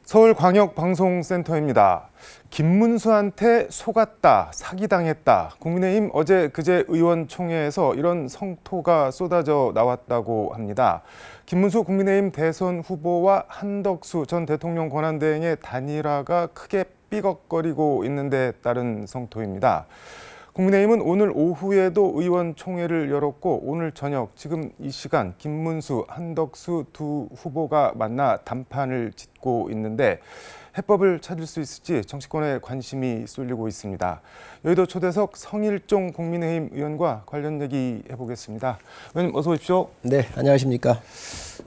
서울광역방송센터입니다. 김문수한테 속았다, 사기당했다. 국민의힘 어제 그제 의원총회에서 이런 성토가 쏟아져 나왔다고 합니다. 김문수 국민의힘 대선 후보와 한덕수 전 대통령 권한대행의 단일화가 크게 삐걱거리고 있는 데 따른 성토입니다. 국민의힘은 오늘 오후에도 의원총회를 열었고 오늘 저녁 지금 이 시간 김문수, 한덕수 두 후보가 만나 담판을 짓고 있는데 해법을 찾을 수 있을지 정치권에 관심이 쏠리고 있습니다. 여의도 초대석 성일종 국민의힘 의원과 관련 얘기 해보겠습니다. 의원님 어서 오십시오. 네, 안녕하십니까.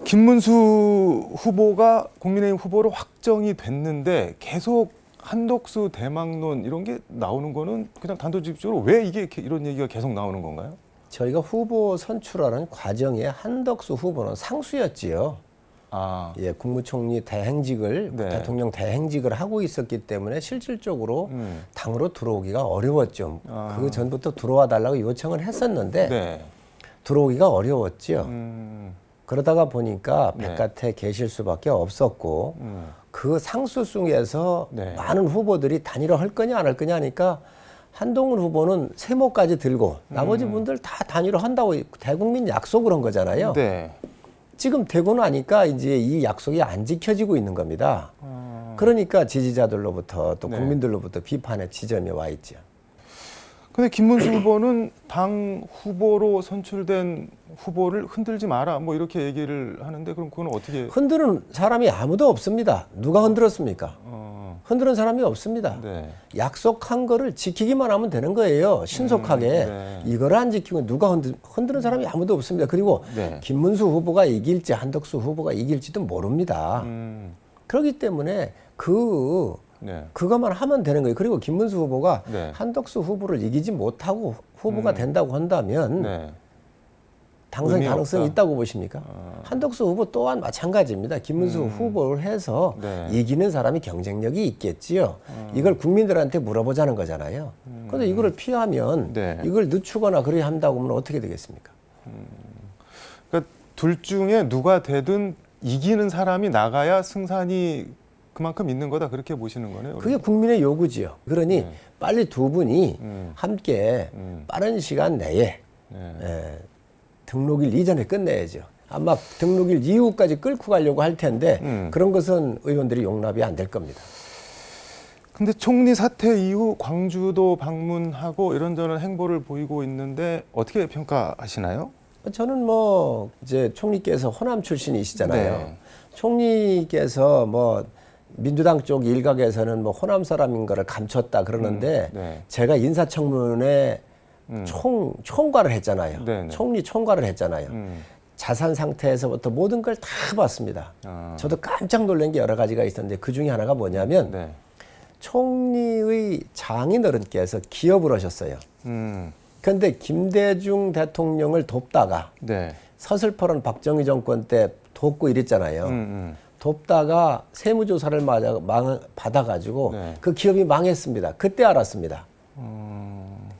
김문수 후보가 국민의힘 후보로 확정이 됐는데 계속 한덕수 대망론 이런 게 나오는 거는 그냥 단도직입적으로 왜 이게 이런 얘기가 계속 나오는 건가요? 저희가 후보 선출하는 과정에 한덕수 후보는 상수였지요. 예, 국무총리 대행직을 네. 대통령 대행직을 하고 있었기 때문에 실질적으로 당으로 들어오기가 어려웠죠. 그 전부터 들어와 달라고 요청을 했었는데 네. 들어오기가 어려웠지요. 그러다가 보니까 네. 백같에 계실 수밖에 없었고 그 상수 중에서 네. 많은 후보들이 단일화 할 거냐 안 할 거냐 하니까 한동훈 후보는 세모까지 들고 나머지 분들 다 단일화 한다고 대국민 약속을 한 거잖아요. 네. 지금 되고 나니까 이제 이 약속이 안 지켜지고 있는 겁니다. 그러니까 지지자들로부터 또 네. 국민들로부터 비판의 지점에 와 있죠. 근데 김문수 후보는 당 후보로 선출된 후보를 흔들지 마라 뭐 이렇게 얘기를 하는데 그럼 그건 어떻게? 흔드는 사람이 아무도 없습니다. 누가 흔들었습니까? 흔드는 사람이 없습니다. 네. 약속한 거를 지키기만 하면 되는 거예요. 신속하게. 네. 이걸 안 지키면 누가 흔드는 사람이 아무도 없습니다. 그리고 네. 김문수 후보가 이길지 한덕수 후보가 이길지도 모릅니다. 그렇기 때문에 네. 그것만 하면 되는 거예요. 그리고 김문수 후보가 네. 한덕수 후보를 이기지 못하고 후보가 된다고 한다면 네. 당선 의미 가능성이 없다. 있다고 보십니까? 한덕수 후보 또한 마찬가지입니다. 김문수 후보를 해서 네. 이기는 사람이 경쟁력이 있겠지요. 이걸 국민들한테 물어보자는 거잖아요. 그런데 이거를 피하면 네. 이걸 늦추거나 그렇게 한다고 하면 어떻게 되겠습니까? 그러니까 둘 중에 누가 되든 이기는 사람이 나가야 승산이 그만큼 있는 거다 그렇게 보시는 거네요. 그게 국민의 요구지요. 그러니 네. 빨리 두 분이 함께 빠른 시간 내에 네. 등록일 이전에 끝내야죠. 아마 등록일 이후까지 끌고 가려고 할 텐데 그런 것은 의원들이 용납이 안 될 겁니다. 근데 총리 사퇴 이후 광주도 방문하고 이런저런 행보를 보이고 있는데 어떻게 평가하시나요? 저는 뭐 이제 총리께서 호남 출신이시잖아요. 네. 총리께서 뭐 민주당 쪽 일각에서는 뭐 호남 사람인 거를 감췄다 그러는데 네. 제가 인사청문회 총괄을 했잖아요. 네네. 총리 총괄을 했잖아요. 자산 상태에서부터 모든 걸 다 봤습니다. 저도 깜짝 놀란 게 여러 가지가 있었는데 그 중에 하나가 뭐냐면 네. 총리의 장인어른께서 기업을 하셨어요. 그런데 김대중 대통령을 돕다가 네. 서슬퍼런 박정희 정권 때 돕고 이랬잖아요. 돕다가 세무조사를 받아가지고 네. 그 기업이 망했습니다. 그때 알았습니다.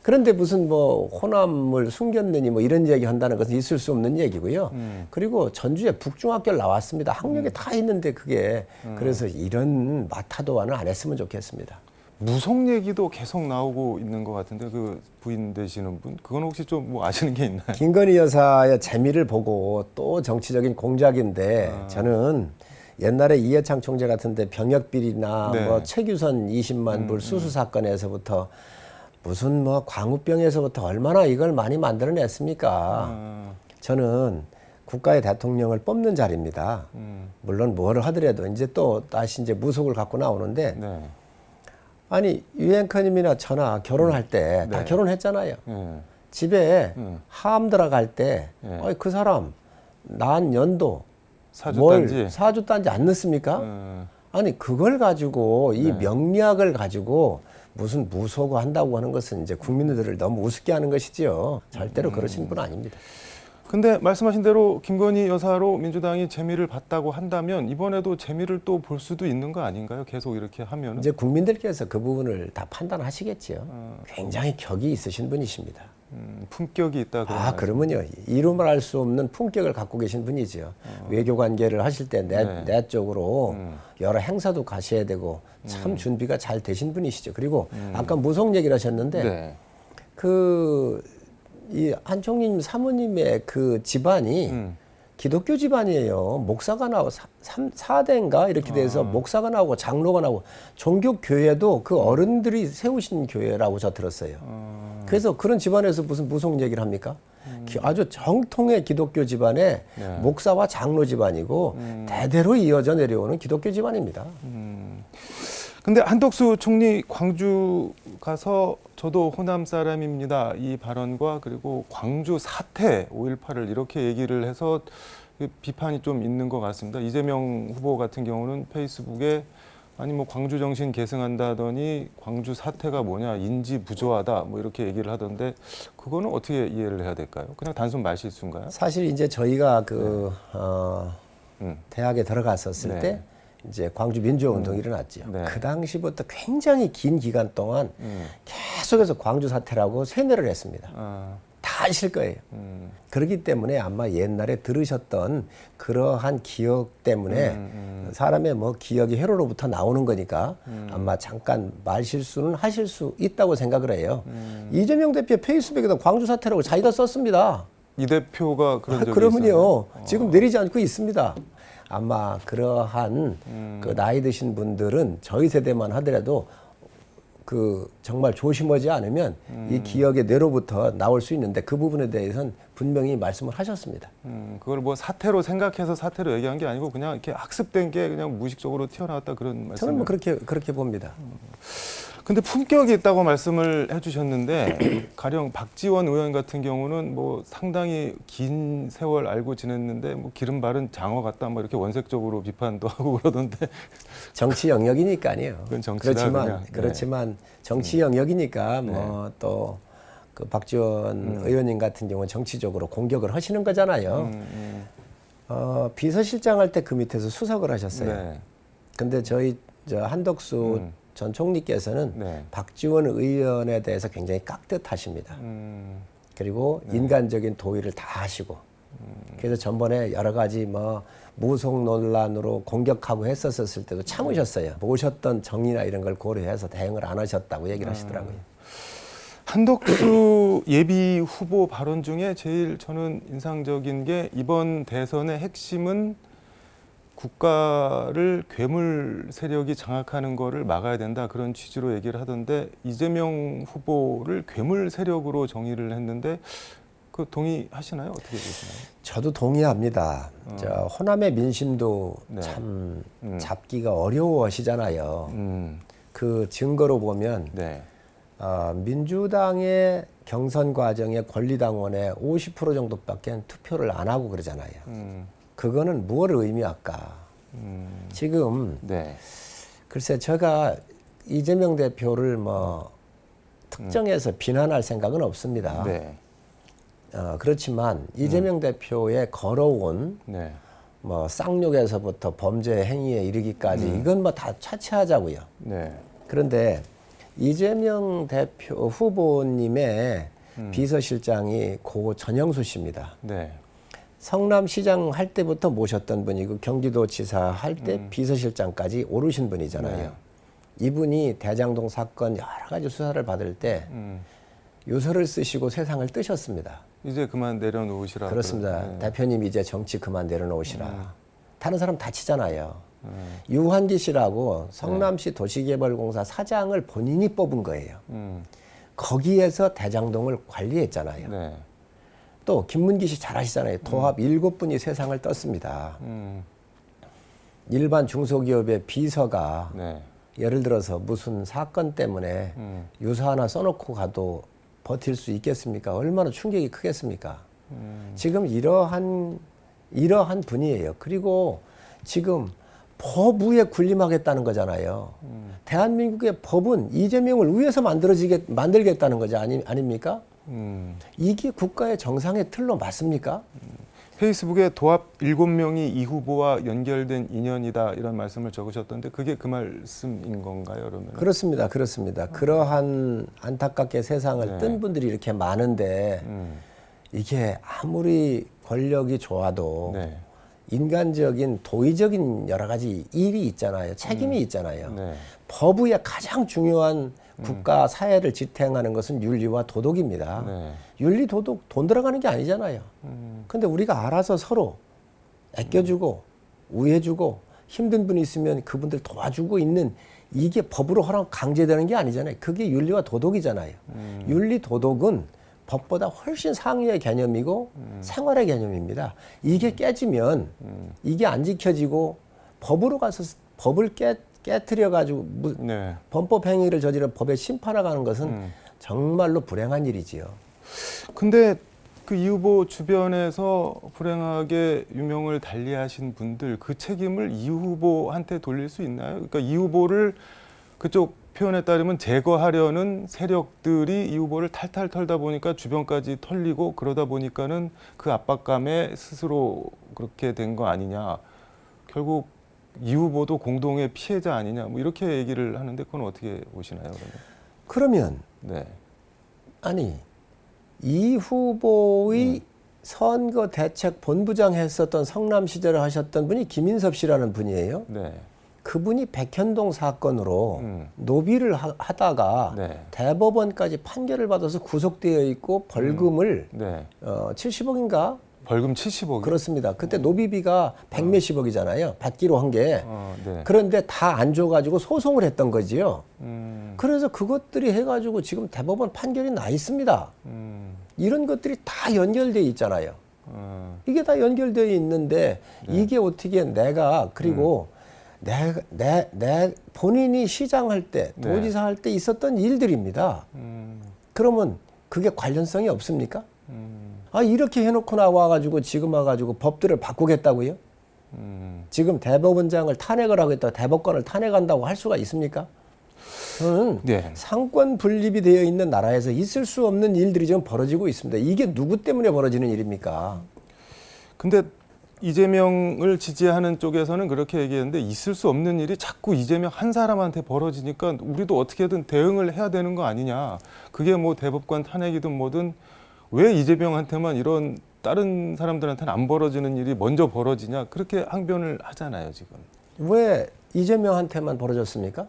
그런데 무슨 뭐 호남을 숨겼느니 뭐 이런 얘기 한다는 것은 있을 수 없는 얘기고요. 그리고 전주에 북중학교를 나왔습니다. 학력이 다 있는데 그게 그래서 이런 마타도화는 안 했으면 좋겠습니다. 무속 얘기도 계속 나오고 있는 것 같은데 그 부인 되시는 분 그건 혹시 좀 뭐 아시는 게 있나요? 김건희 여사의 재미를 보고 또 정치적인 공작인데 저는 옛날에 이해창 총재 같은데 병역비리나 네. 뭐 최규선 20만 불 수수 사건에서부터 무슨 뭐 광우병에서부터 얼마나 이걸 많이 만들어냈습니까? 저는 국가의 대통령을 뽑는 자리입니다. 물론 뭐를 하더라도 이제 또 다시 이제 무속을 갖고 나오는데 네. 아니 유엔커님이나 저나 결혼할 때 다 네. 결혼했잖아요. 네. 집에 하암 들어갈 때 네. 그 사람 난 연도 사주단지. 사주단지 안 넣습니까? 아니 그걸 가지고 이 명리학을 가지고 무슨 무속을 한다고 하는 것은 이제 국민들을 너무 우습게 하는 것이지요. 절대로 그러신 분 아닙니다. 근데 말씀하신 대로 김건희 여사로 민주당이 재미를 봤다고 한다면 이번에도 재미를 또 볼 수도 있는 거 아닌가요? 계속 이렇게 하면 이제 국민들께서 그 부분을 다 판단하시겠지요. 굉장히 격이 있으신 분이십니다. 품격이 있다. 그런 말씀. 그러면요. 이루 말할 수 없는 품격을 갖고 계신 분이죠. 외교 관계를 하실 때 내 쪽으로 여러 행사도 가셔야 되고 참 준비가 잘 되신 분이시죠. 그리고 아까 무속 얘기를 하셨는데 네. 이 한총리님 사모님의 그 집안이 기독교 집안이에요. 목사가 나오고 4대인가 이렇게 돼서 목사가 나오고 장로가 나오고 종교 교회도 그 어른들이 세우신 교회라고 저 들었어요. 그래서 그런 집안에서 무슨 무속 얘기를 합니까? 아주 정통의 기독교 집안의 네. 목사와 장로 집안이고 대대로 이어져 내려오는 기독교 집안입니다. 근데 한덕수 총리 광주 가서 저도 호남 사람입니다. 이 발언과 그리고 광주 사태 5.18을 이렇게 얘기를 해서 비판이 좀 있는 것 같습니다. 이재명 후보 같은 경우는 페이스북에 아니 뭐 광주 정신 계승한다더니 광주 사태가 뭐냐 인지 부조하다 뭐 이렇게 얘기를 하던데 그거는 어떻게 이해를 해야 될까요? 그냥 단순 말실수인가요? 사실 이제 저희가 음. 대학에 들어갔었을 네. 때 이제 광주 민주화 운동이 일어났죠. 네. 그 당시부터 굉장히 긴 기간 동안 계속해서 광주 사태라고 세뇌를 했습니다. 다 아실 거예요. 그렇기 때문에 아마 옛날에 들으셨던 그러한 기억 때문에 사람의 뭐 기억이 회로로부터 나오는 거니까 아마 잠깐 말 실수는 하실 수 있다고 생각을 해요. 이재명 대표 페이스북에도 광주 사태라고 자기가 썼습니다. 이 대표가 그런 적이 그러면요, 있었나요? 지금 내리지 않고 있습니다. 아마 그러한 그 나이 드신 분들은 저희 세대만 하더라도 그 정말 조심하지 않으면 이 기억의 뇌로부터 나올 수 있는데 그 부분에 대해서는 분명히 말씀을 하셨습니다. 그걸 뭐 사태로 생각해서 사태로 얘기한 게 아니고 그냥 이렇게 학습된 게 그냥 무의식적으로 튀어나왔다 그런 말씀. 저는 뭐 그렇게 봅니다. 근데 품격이 있다고 말씀을 해주셨는데 가령 박지원 의원 같은 경우는 뭐 상당히 긴 세월 알고 지냈는데 뭐 기름 바른 장어 같다 뭐 이렇게 원색적으로 비판도 하고 그러던데 정치 영역이니까요. 그건 정치다, 그냥. 그렇지만 정치 영역이니까 뭐 또 그 박지원 의원님 같은 경우는 정치적으로 공격을 하시는 거잖아요. 비서실장 할 때 그 밑에서 수석을 하셨어요. 네. 근데 저희 한덕수 전 총리께서는 네. 박지원 의원에 대해서 굉장히 깍듯하십니다. 그리고 인간적인 도의를 다 하시고 그래서 전번에 여러 가지 뭐 무속 논란으로 공격하고 했었을 때도 참으셨어요. 모셨던 정의나 이런 걸 고려해서 대응을 안 하셨다고 얘기를 하시더라고요. 한덕수 예비 후보 발언 중에 제일 저는 인상적인 게 이번 대선의 핵심은 국가를 괴물 세력이 장악하는 거를 막아야 된다 그런 취지로 얘기를 하던데 이재명 후보를 괴물 세력으로 정의를 했는데 그 동의하시나요? 어떻게 보시나요? 저도 동의합니다. 저 호남의 민심도 네. 참 잡기가 어려워하시잖아요. 그 증거로 보면 네. 민주당의 경선 과정에 권리당원의 50% 정도밖에 투표를 안 하고 그러잖아요. 그거는 무엇을 의미할까? 지금 네. 글쎄 제가 이재명 대표를 뭐 특정해서 비난할 생각은 없습니다. 네. 그렇지만 이재명 대표의 걸어온 네. 뭐 쌍욕에서부터 범죄 행위에 이르기까지 이건 뭐 다 차치하자고요. 네. 그런데 이재명 대표 후보님의 비서실장이 고 전영수 씨입니다. 네. 성남시장 할 때부터 모셨던 분이고 경기도지사 할 때 비서실장까지 오르신 분이잖아요. 네. 이분이 대장동 사건 여러 가지 수사를 받을 때 유서를 쓰시고 세상을 뜨셨습니다. 이제 그만 내려놓으시라. 그렇습니다. 네. 대표님 이제 정치 그만 내려놓으시라. 다른 사람 다치잖아요. 유한기 씨라고 성남시 도시개발공사 사장을 본인이 뽑은 거예요. 거기에서 대장동을 관리했잖아요. 네. 또 김문기 씨 잘 아시잖아요. 도합 7분이 세상을 떴습니다. 일반 중소기업의 비서가 네. 예를 들어서 무슨 사건 때문에 유서 하나 써놓고 가도 버틸 수 있겠습니까? 얼마나 충격이 크겠습니까? 지금 이러한 분이에요. 그리고 지금 법 위에 군림하겠다는 거잖아요. 대한민국의 법은 이재명을 위해서 만들겠다는 거죠. 아닙니까? 이게 국가의 정상의 틀로 맞습니까? 페이스북에 도합 7명이 이 후보와 연결된 인연이다 이런 말씀을 적으셨던데 그게 그 말씀인 건가요, 그러면? 그렇습니다. 그렇습니다. 그러한 안타깝게 세상을 네. 뜬 분들이 이렇게 많은데 이게 아무리 권력이 좋아도 네. 인간적인 도의적인 여러 가지 일이 있잖아요. 책임이 있잖아요. 네. 법의 가장 중요한 국가 사회를 지탱하는 것은 윤리와 도덕입니다. 네. 윤리 도덕 돈 들어가는 게 아니잖아요. 근데 우리가 알아서 서로 아껴주고 우애해주고 힘든 분이 있으면 그분들 도와주고 있는 이게 법으로 허락 강제되는 게 아니잖아요. 그게 윤리와 도덕이잖아요. 윤리 도덕은 법보다 훨씬 상위의 개념이고 생활의 개념입니다. 이게 깨지면 이게 안 지켜지고 법으로 가서 법을 깨트려 가지고 네. 범법 행위를 저지른 법에 심판하가는 것은 정말로 불행한 일이지요. 근데 그 이 후보 주변에서 불행하게 유명을 달리하신 분들 그 책임을 이 후보한테 돌릴 수 있나요? 그러니까 이 후보를 그쪽 표현에 따르면 제거하려는 세력들이 이 후보를 탈탈 털다 보니까 주변까지 털리고 그러다 보니까는 그 압박감에 스스로 그렇게 된 거 아니냐. 결국 이 후보도 공동의 피해자 아니냐. 뭐 이렇게 얘기를 하는데 그건 어떻게 보시나요, 그러면 네. 아니 이 후보의 선거 대책 본부장 했었던 성남 시절에 하셨던 분이 김인섭 씨라는 분이에요. 네. 그분이 백현동 사건으로 노비를 하다가 네. 대법원까지 판결을 받아서 구속되어 있고 벌금을 네. 70억인가? 벌금 70억. 그렇습니다. 그때 노비비가 100몇십억이잖아요. 받기로 한 게. 네. 그런데 다 안 줘가지고 소송을 했던 거지요. 음, 그래서 그것들이 해가지고 지금 대법원 판결이 나 있습니다. 이런 것들이 다 연결되어 있잖아요. 이게 다 연결되어 있는데 이게 어떻게 내가 그리고 내 본인이 시장할 때 네. 도지사 할 때 있었던 일들입니다. 그러면 그게 관련성이 없습니까? 아 이렇게 해놓고 나와가지고 지금 와가지고 법들을 바꾸겠다고요? 지금 대법원장을 탄핵을 하겠다, 대법관을 탄핵한다고 할 수가 있습니까? 저는 네. 상권 분립이 되어 있는 나라에서 있을 수 없는 일들이 지금 벌어지고 있습니다. 이게 누구 때문에 벌어지는 일입니까? 근데 이재명을 지지하는 쪽에서는 그렇게 얘기했는데 있을 수 없는 일이 자꾸 이재명 한 사람한테 벌어지니까 우리도 어떻게든 대응을 해야 되는 거 아니냐. 그게 뭐 대법관 탄핵이든 뭐든 왜 이재명한테만 이런 다른 사람들한테는 안 벌어지는 일이 먼저 벌어지냐. 그렇게 항변을 하잖아요, 지금. 왜 이재명한테만 벌어졌습니까?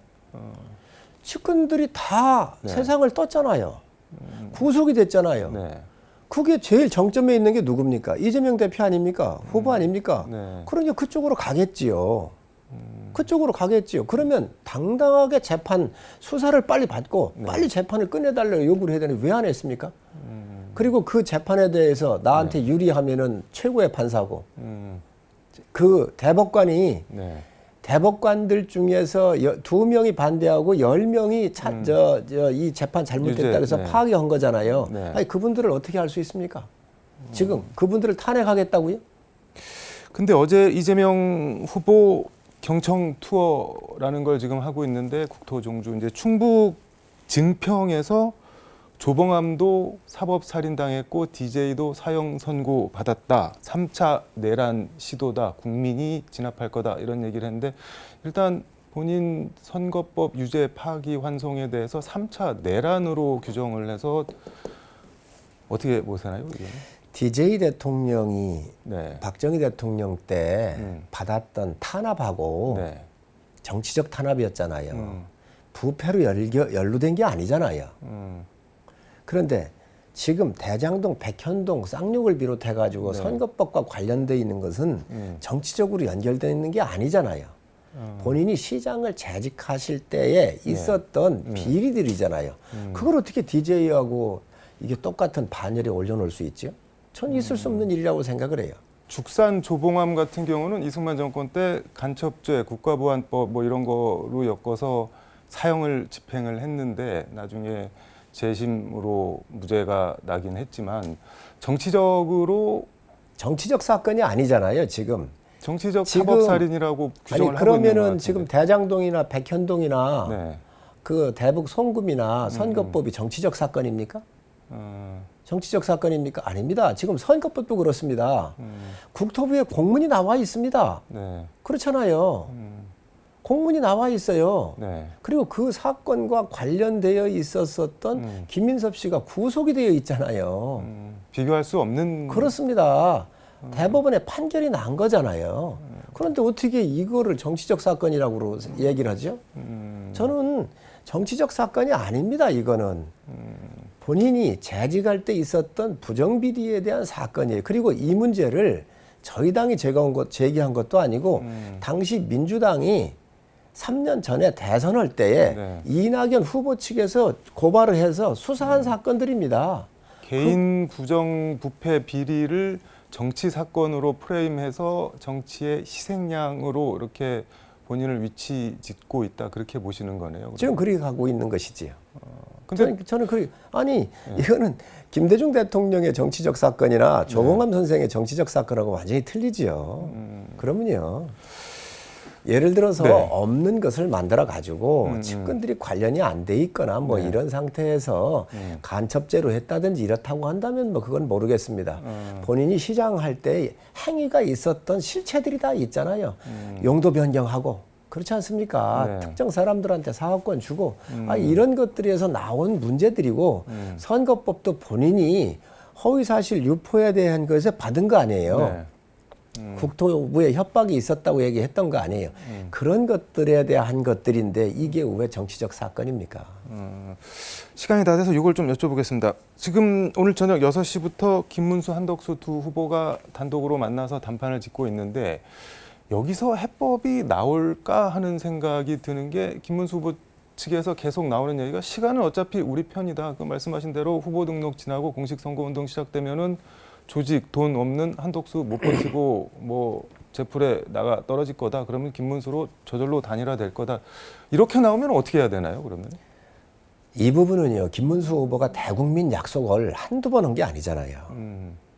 측근들이 다 네. 세상을 떴잖아요. 구속이 됐잖아요. 네. 그게 제일 정점에 있는 게 누굽니까? 이재명 대표 아닙니까? 후보 아닙니까? 네. 그러니까 그쪽으로 가겠지요. 그쪽으로 가겠지요. 그러면 당당하게 재판 수사를 빨리 받고 빨리 재판을 끝내달라고 요구를 해야 되는데 왜 안 했습니까? 그리고 그 재판에 대해서 나한테 유리하면은 최고의 판사고 그 대법관이 네. 대법관들 중에서 2명이 반대하고 10명이 이 재판 잘못됐다 유죄, 그래서 네. 파기한 거잖아요. 네. 아니 그분들을 어떻게 할 수 있습니까? 지금 그분들을 탄핵하겠다고요? 근데 어제 이재명 후보 경청 투어라는 걸 지금 하고 있는데 국토종주 이제 충북 증평에서 조봉암도 사법살인당했고 DJ도 사형 선고 받았다. 3차 내란 시도다. 국민이 진압할 거다. 이런 얘기를 했는데 일단 본인 선거법 유죄 파기 환송에 대해서 3차 내란으로 규정을 해서 어떻게 보세요? 이게? DJ 대통령이 네. 박정희 대통령 때 받았던 탄압하고 네. 정치적 탄압이었잖아요. 부패로 연루된 게 아니잖아요. 그런데 지금 대장동, 백현동, 쌍욕을 비롯해가지고 네. 선거법과 관련되어 있는 것은 정치적으로 연결되어 있는 게 아니잖아요. 본인이 시장을 재직하실 때에 있었던 비리들이잖아요. 그걸 어떻게 DJ하고 이게 똑같은 반열에 올려놓을 수 있죠? 전 있을 수 없는 일이라고 생각을 해요. 죽산 조봉암 같은 경우는 이승만 정권 때 간첩죄, 국가보안법 뭐 이런 거로 엮어서 사형을 집행을 했는데 나중에 재심으로 무죄가 나긴 했지만 정치적 사건이 아니잖아요, 지금. 정치적 지금- 사법살인이라고 규정을 아니 하고 있는 것 그러면은 같은데. 지금 대장동이나 백현동이나 네. 그 대북 송금이나 선거법이 정치적 사건입니까? 정치적 사건입니까? 아닙니다. 지금 선거법도 그렇습니다. 국토부에 공문이 나와 있습니다. 네. 그렇잖아요. 공문이 나와 있어요. 네. 그리고 그 사건과 관련되어 있었던 김민섭 씨가 구속이 되어 있잖아요. 비교할 수 없는. 그렇습니다. 대법원의 판결이 난 거잖아요. 그런데 어떻게 이거를 정치적 사건이라고 얘기를 하죠? 저는 정치적 사건이 아닙니다. 이거는 본인이 재직할 때 있었던 부정비리에 대한 사건이에요. 그리고 이 문제를 저희 당이 제기한 것도 아니고 당시 민주당이 3년 전에 대선할 때에 네. 이낙연 후보 측에서 고발을 해서 수사한 사건들입니다. 개인 부정 부패 비리를 정치 사건으로 프레임해서 정치의 희생양으로 이렇게 본인을 위치 짓고 있다, 그렇게 보시는 거네요. 그러면. 지금 그렇게 가고 있는 것이지요. 근데 저는 이거는 김대중 대통령의 정치적 사건이나 조봉암 선생의 정치적 사건하고 완전히 틀리지요. 그러면요. 예를 들어서 네. 없는 것을 만들어 가지고 측근들이 관련이 안 돼 있거나 뭐 이런 상태에서 간첩죄로 했다든지 이렇다고 한다면 뭐 그건 모르겠습니다. 본인이 시장할 때 행위가 있었던 실체들이 다 있잖아요. 용도 변경하고 그렇지 않습니까? 네. 특정 사람들한테 사업권 주고 이런 것들에서 나온 문제들이고 선거법도 본인이 허위사실 유포에 대한 것에 받은 거 아니에요. 네. 국토부에 협박이 있었다고 얘기했던 거 아니에요. 그런 것들에 대한 것들인데 이게 왜 정치적 사건입니까? 시간이 다 돼서 이걸 좀 여쭤보겠습니다. 지금 오늘 저녁 6시부터 김문수, 한덕수 두 후보가 단독으로 만나서 단판을 짓고 있는데 여기서 해법이 나올까 하는 생각이 드는 게, 김문수 후보 측에서 계속 나오는 얘기가 시간은 어차피 우리 편이다. 그 말씀하신 대로 후보 등록 지나고 공식 선거운동 시작되면은 조직, 돈 없는 한덕수 못 버티고 뭐 제풀에 나가 떨어질 거다. 그러면 김문수로 저절로 단일화될 거다. 이렇게 나오면 어떻게 해야 되나요? 그러면? 이 부분은요. 김문수 후보가 대국민 약속을 한두 번 한 게 아니잖아요.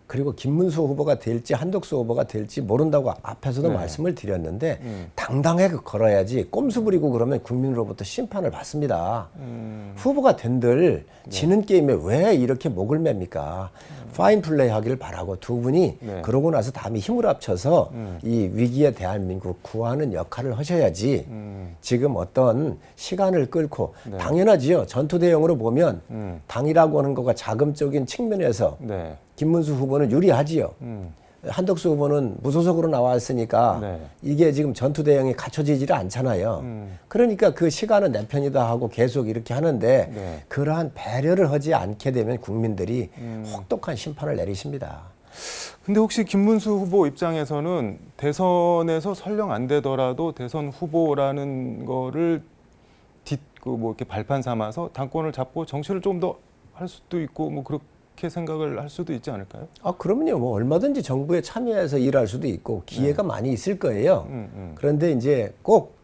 그리고 김문수 후보가 될지 한덕수 후보가 될지 모른다고 앞에서도 네. 말씀을 드렸는데 당당하게 걸어야지 꼼수 부리고 그러면 국민으로부터 심판을 받습니다. 후보가 된들 지는 게임에 왜 이렇게 목을 맵니까? 파인 플레이 하기를 바라고 두 분이 네. 그러고 나서 다음에 힘을 합쳐서 이 위기의 대한민국 구하는 역할을 하셔야지 지금 어떤 시간을 끌고 네. 당연하지요. 전투 대응으로 보면 당이라고 하는 거가 자금적인 측면에서 네. 김문수 후보는 유리하지요. 한덕수 후보는 무소속으로 나왔으니까 네. 이게 지금 전투 대응이 갖춰지지를 않잖아요. 그러니까 그 시간은 내 편이다 하고 계속 이렇게 하는데 네. 그러한 배려를 하지 않게 되면 국민들이 혹독한 심판을 내리십니다. 근데 혹시 김문수 후보 입장에서는 대선에서 설령 안 되더라도 대선 후보라는 거를 뭐 이렇게 발판 삼아서 당권을 잡고 정치를 좀 더 할 수도 있고 뭐 그렇게 생각을 할 수도 있지 않을까요? 그러면요. 뭐 얼마든지 정부에 참여해서 일할 수도 있고 기회가 많이 있을 거예요. 그런데 이제 꼭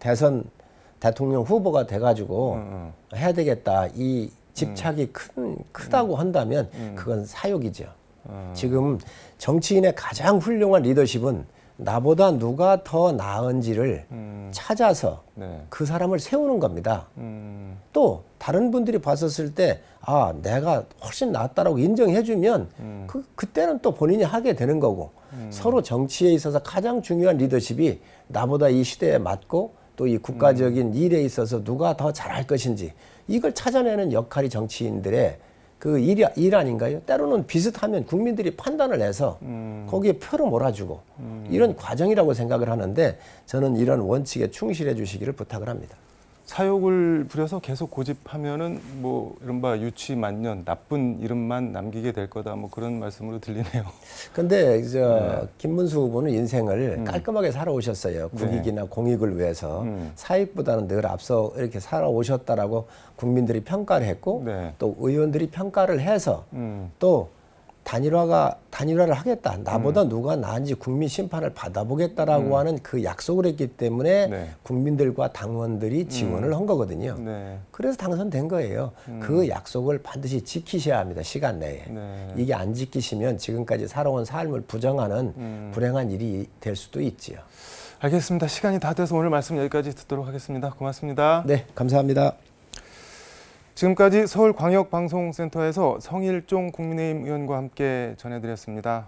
대통령 후보가 돼가지고 해야 되겠다. 이 집착이 크다고 한다면 그건 사욕이죠. 지금 정치인의 가장 훌륭한 리더십은 나보다 누가 더 나은지를 찾아서 네. 그 사람을 세우는 겁니다. 또 다른 분들이 봤었을 때 내가 훨씬 낫다라고 인정해주면 그때는 또 본인이 하게 되는 거고 서로 정치에 있어서 가장 중요한 리더십이 나보다 이 시대에 맞고 또 이 국가적인 일에 있어서 누가 더 잘할 것인지 이걸 찾아내는 역할이 정치인들의 그 일 아닌가요? 때로는 비슷하면 국민들이 판단을 해서 거기에 표를 몰아주고 이런 과정이라고 생각을 하는데 저는 이런 원칙에 충실해 주시기를 부탁을 합니다. 사욕을 부려서 계속 고집하면은 뭐 이른바 유치만년 나쁜 이름만 남기게 될 거다. 뭐 그런 말씀으로 들리네요. 근데 김문수 후보는 인생을 깔끔하게 살아오셨어요. 국익이나 공익을 위해서 사익보다는 늘 앞서 이렇게 살아오셨다라고 국민들이 평가를 했고 네. 또 의원들이 평가를 해서 또 단일화를 하겠다. 나보다 누가 나은지 국민 심판을 받아보겠다라고 하는 그 약속을 했기 때문에 네. 국민들과 당원들이 지원을 한 거거든요. 네. 그래서 당선된 거예요. 그 약속을 반드시 지키셔야 합니다. 시간 내에. 네. 이게 안 지키시면 지금까지 살아온 삶을 부정하는 불행한 일이 될 수도 있지요. 알겠습니다. 시간이 다 돼서 오늘 말씀 여기까지 듣도록 하겠습니다. 고맙습니다. 네, 감사합니다. 지금까지 서울광역방송센터에서 성일종 국민의힘 의원과 함께 전해드렸습니다.